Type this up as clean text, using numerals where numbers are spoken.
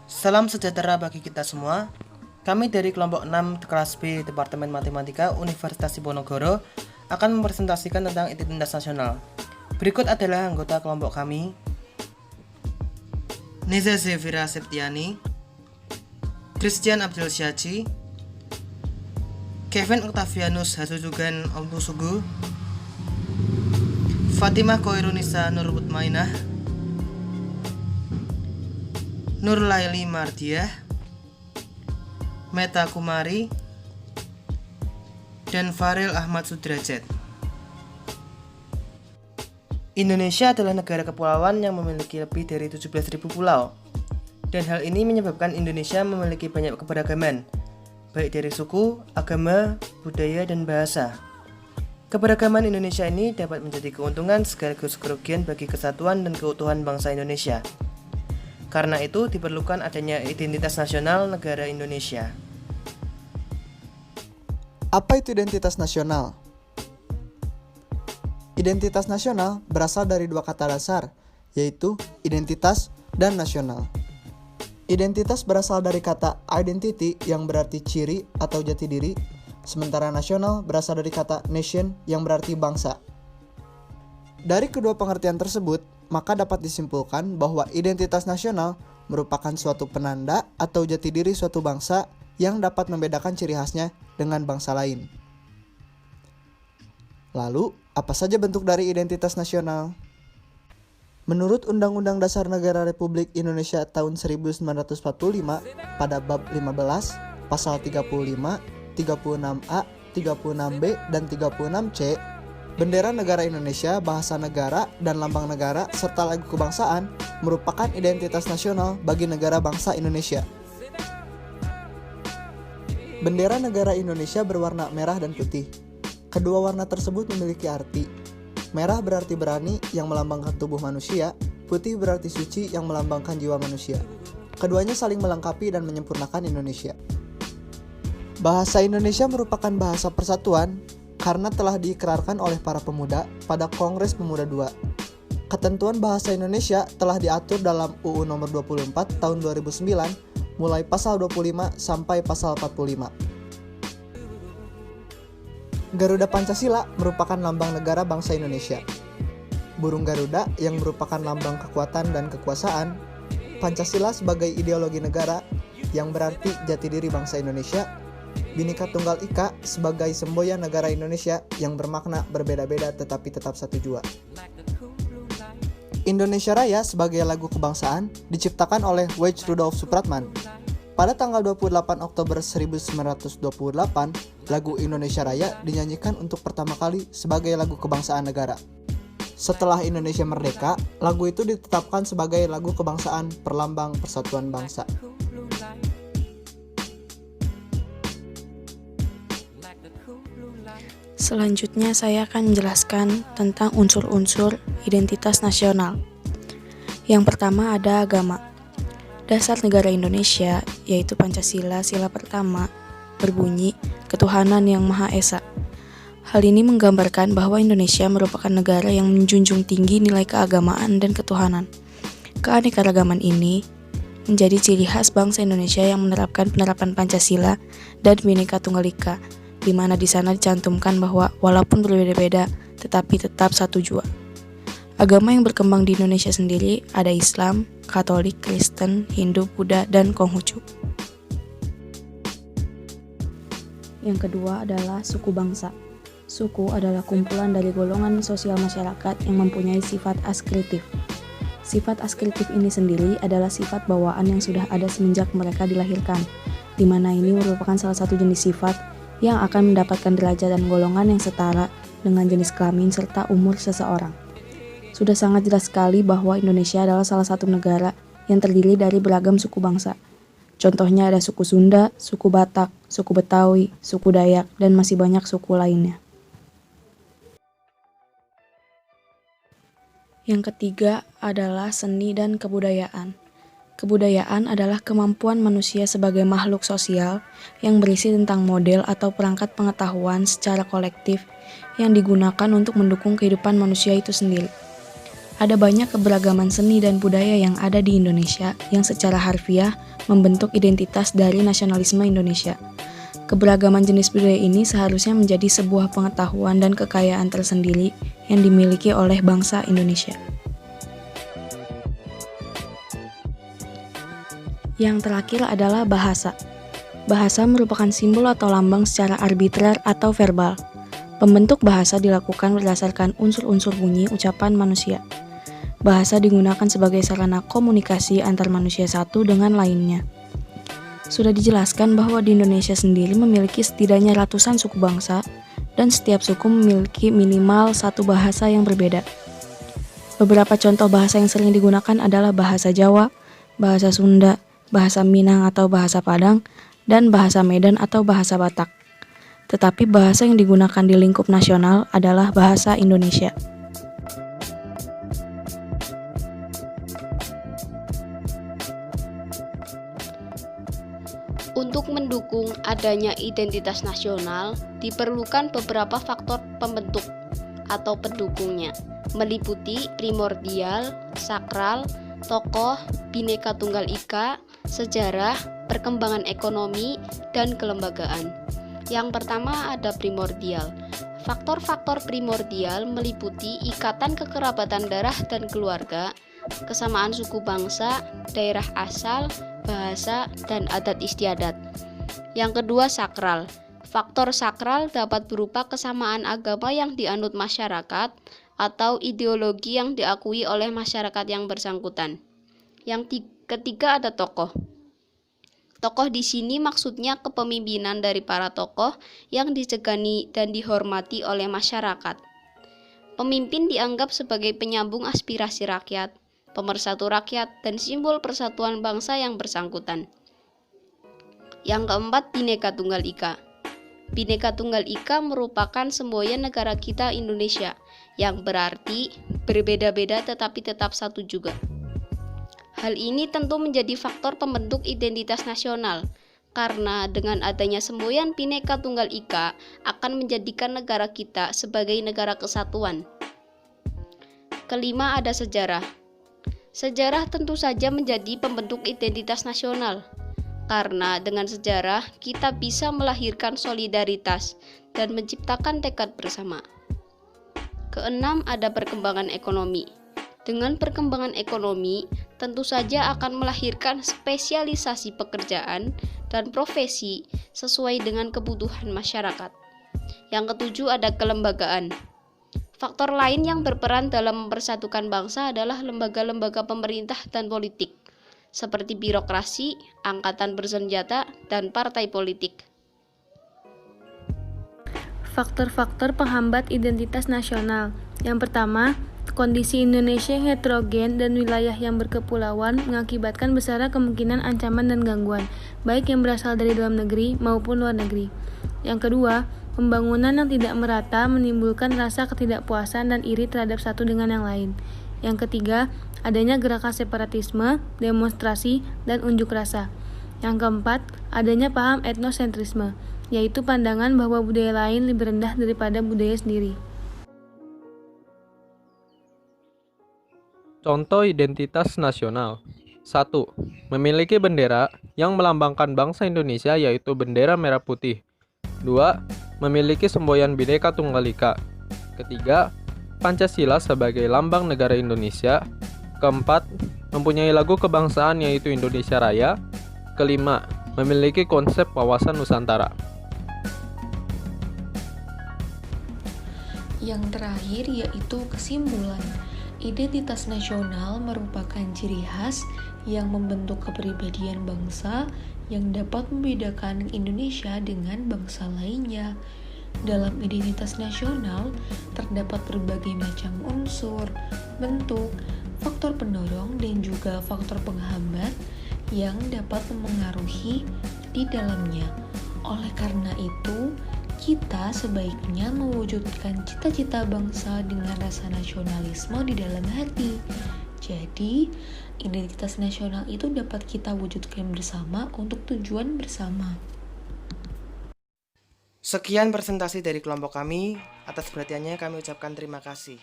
Salam sejahtera bagi kita semua. Kami dari kelompok 6 kelas B Departemen Matematika Universitas Diponegoro akan mempresentasikan tentang identitas nasional. Berikut adalah anggota kelompok kami: Neza Zevira Septiani, Christian Abdul Syaji, Kevin Octavianus Hasujugan Omtusugu, Fatimah Koirunisa Nur Mutmainah, Nur Laili Mardiah, Meta Kumari, dan Farel Ahmad Sudrajat. Indonesia adalah negara kepulauan yang memiliki lebih dari 17.000 pulau. Dan hal ini menyebabkan Indonesia memiliki banyak keberagaman, baik dari suku, agama, budaya, dan bahasa. Keberagaman Indonesia ini dapat menjadi keuntungan sekaligus kerugian bagi kesatuan dan keutuhan bangsa Indonesia. Karena itu diperlukan adanya identitas nasional negara Indonesia. Apa itu identitas nasional? Identitas nasional berasal dari dua kata dasar, yaitu identitas dan nasional. Identitas berasal dari kata identity yang berarti ciri atau jati diri, sementara nasional berasal dari kata nation yang berarti bangsa. Dari kedua pengertian tersebut, maka dapat disimpulkan bahwa identitas nasional merupakan suatu penanda atau jati diri suatu bangsa yang dapat membedakan ciri khasnya dengan bangsa lain. Lalu, apa saja bentuk dari identitas nasional? Menurut Undang-Undang Dasar Negara Republik Indonesia tahun 1945 pada bab 15, pasal 35, 36A, 36B, dan 36C, bendera negara Indonesia, bahasa negara, dan lambang negara, serta lagu kebangsaan merupakan identitas nasional bagi negara bangsa Indonesia. Bendera negara Indonesia berwarna merah dan putih. Kedua warna tersebut memiliki arti. Merah berarti berani yang melambangkan tubuh manusia, putih berarti suci yang melambangkan jiwa manusia. Keduanya saling melengkapi dan menyempurnakan Indonesia. Bahasa Indonesia merupakan bahasa persatuan karena telah diikrarkan oleh para pemuda pada Kongres Pemuda II. Ketentuan bahasa Indonesia telah diatur dalam UU Nomor 24 Tahun 2009 mulai pasal 25 sampai pasal 45. Garuda Pancasila merupakan lambang negara bangsa Indonesia. Burung Garuda yang merupakan lambang kekuatan dan kekuasaan, Pancasila sebagai ideologi negara yang berarti jati diri bangsa Indonesia, Bhinneka Tunggal Ika sebagai semboyan negara Indonesia yang bermakna berbeda-beda tetapi tetap satu jua. Indonesia Raya sebagai lagu kebangsaan diciptakan oleh W.H. Rudolf Supratman. Pada tanggal 28 Oktober 1928, lagu Indonesia Raya dinyanyikan untuk pertama kali sebagai lagu kebangsaan negara. Setelah Indonesia merdeka, lagu itu ditetapkan sebagai lagu kebangsaan perlambang persatuan bangsa. Selanjutnya saya akan menjelaskan tentang unsur-unsur identitas nasional. Yang pertama ada agama. Dasar negara Indonesia, yaitu Pancasila sila pertama, berbunyi ketuhanan yang Maha Esa. Hal ini menggambarkan bahwa Indonesia merupakan negara yang menjunjung tinggi nilai keagamaan dan ketuhanan. Keanekaragaman ini menjadi ciri khas bangsa Indonesia yang menerapkan penerapan Pancasila dan Bhinneka Tunggal Ika, di mana di sana dicantumkan bahwa walaupun berbeda-beda, tetapi tetap satu jua. Agama yang berkembang di Indonesia sendiri ada Islam, Katolik, Kristen, Hindu, Buddha, dan Konghucu. Yang kedua adalah suku bangsa. Suku adalah kumpulan dari golongan sosial masyarakat yang mempunyai sifat askritif. Sifat askritif ini sendiri adalah sifat bawaan yang sudah ada semenjak mereka dilahirkan, di mana ini merupakan salah satu jenis sifat yang akan mendapatkan derajat dan golongan yang setara dengan jenis kelamin serta umur seseorang. Sudah sangat jelas sekali bahwa Indonesia adalah salah satu negara yang terdiri dari beragam suku bangsa. Contohnya ada suku Sunda, suku Batak, suku Betawi, suku Dayak, dan masih banyak suku lainnya. Yang ketiga adalah seni dan kebudayaan. Kebudayaan adalah kemampuan manusia sebagai makhluk sosial yang berisi tentang model atau perangkat pengetahuan secara kolektif yang digunakan untuk mendukung kehidupan manusia itu sendiri. Ada banyak keberagaman seni dan budaya yang ada di Indonesia yang secara harfiah membentuk identitas dari nasionalisme Indonesia. Keberagaman jenis budaya ini seharusnya menjadi sebuah pengetahuan dan kekayaan tersendiri yang dimiliki oleh bangsa Indonesia. Yang terakhir adalah bahasa. Bahasa merupakan simbol atau lambang secara arbitrer atau verbal. Pembentuk bahasa dilakukan berdasarkan unsur-unsur bunyi ucapan manusia. Bahasa digunakan sebagai sarana komunikasi antar manusia satu dengan lainnya. Sudah dijelaskan bahwa di Indonesia sendiri memiliki setidaknya ratusan suku bangsa, dan setiap suku memiliki minimal satu bahasa yang berbeda. Beberapa contoh bahasa yang sering digunakan adalah bahasa Jawa, bahasa Sunda, bahasa Minang atau bahasa Padang, dan bahasa Medan atau bahasa Batak. Tetapi bahasa yang digunakan di lingkup nasional adalah bahasa Indonesia. Untuk mendukung adanya identitas nasional, diperlukan beberapa faktor pembentuk atau pendukungnya, meliputi primordial, sakral, tokoh, Bhinneka Tunggal Ika, sejarah, perkembangan ekonomi, dan kelembagaan. Yang pertama ada primordial. Faktor-faktor primordial meliputi ikatan kekerabatan darah dan keluarga, kesamaan suku bangsa, daerah asal, bahasa, dan adat istiadat. Yang kedua sakral. Faktor sakral dapat berupa kesamaan agama yang dianut masyarakat atau ideologi yang diakui oleh masyarakat yang bersangkutan. Yang ketiga ada tokoh. Tokoh di sini maksudnya kepemimpinan dari para tokoh yang disegani dan dihormati oleh masyarakat. Pemimpin dianggap sebagai penyambung aspirasi rakyat, pemersatu rakyat, dan simbol persatuan bangsa yang bersangkutan. Yang keempat, Bhinneka Tunggal Ika. Bhinneka Tunggal Ika merupakan semboyan negara kita Indonesia, yang berarti berbeda-beda tetapi tetap satu juga. Hal ini tentu menjadi faktor pembentuk identitas nasional, karena dengan adanya semboyan Bhinneka Tunggal Ika akan menjadikan negara kita sebagai negara kesatuan. Kelima ada sejarah. Sejarah tentu saja menjadi pembentuk identitas nasional, karena dengan sejarah kita bisa melahirkan solidaritas dan menciptakan tekad bersama. Keenam ada perkembangan ekonomi. Dengan perkembangan ekonomi, tentu saja akan melahirkan spesialisasi pekerjaan dan profesi sesuai dengan kebutuhan masyarakat. Yang ketujuh ada kelembagaan. Faktor lain yang berperan dalam mempersatukan bangsa adalah lembaga-lembaga pemerintah dan politik, seperti birokrasi, angkatan bersenjata, dan partai politik. Faktor-faktor penghambat identitas nasional. Yang pertama, kondisi Indonesia yang heterogen dan wilayah yang berkepulauan mengakibatkan besarnya kemungkinan ancaman dan gangguan, baik yang berasal dari dalam negeri maupun luar negeri. Yang kedua, pembangunan yang tidak merata menimbulkan rasa ketidakpuasan dan iri terhadap satu dengan yang lain. Yang ketiga, adanya gerakan separatisme, demonstrasi, dan unjuk rasa. Yang keempat, adanya paham etnosentrisme, yaitu pandangan bahwa budaya lain lebih rendah daripada budaya sendiri. Contoh identitas nasional. 1. Memiliki bendera yang melambangkan bangsa Indonesia yaitu bendera merah putih. 2. Memiliki semboyan Bhinneka Tunggal Ika. Ketiga, Pancasila sebagai lambang negara Indonesia. Keempat, mempunyai lagu kebangsaan yaitu Indonesia Raya. Kelima, memiliki konsep wawasan Nusantara. Yang terakhir yaitu kesimpulan. Identitas nasional merupakan ciri khas yang membentuk kepribadian bangsa yang dapat membedakan Indonesia dengan bangsa lainnya. Dalam identitas nasional terdapat berbagai macam unsur, bentuk, faktor pendorong, dan juga faktor penghambat yang dapat memengaruhi di dalamnya. Oleh karena itu, kita sebaiknya mewujudkan cita-cita bangsa dengan rasa nasionalisme di dalam hati. Jadi, identitas nasional itu dapat kita wujudkan bersama untuk tujuan bersama. Sekian presentasi dari kelompok kami. Atas perhatiannya kami ucapkan terima kasih.